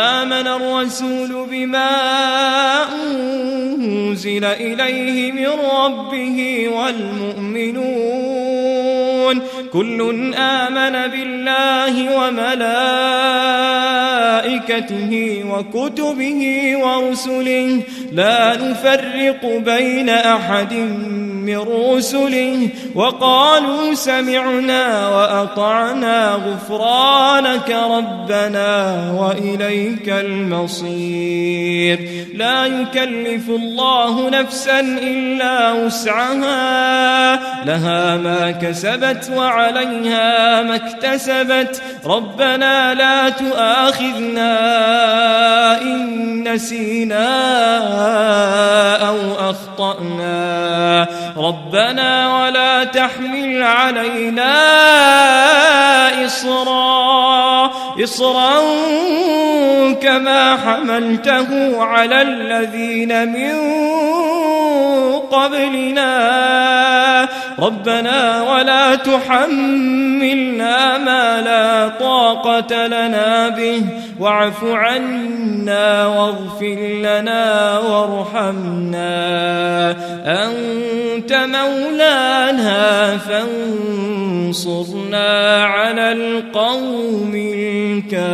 آمن الرسول بما أنزل إليه من ربه والمؤمنون كل آمن بالله وملائكته وكتبه ورسله لا نفرق بين أحد من رسله وقالوا سمعنا وأطعنا غفرانك ربنا وإليك المصير لا يكلف الله نفسا إلا وسعها لها ما كسبت وعليها ما اكتسبت ربنا لا تؤاخذنا إن نسينا أو أخطأنا ربنا ولا تحمل علينا إصرا كما حملته على الذين من قبلنا ربنا ولا تحملنا ما لا طاقة لنا به واعف عنا واغفر لنا وارحمنا أنت مولانا فانصرنا على القوم الكافرين.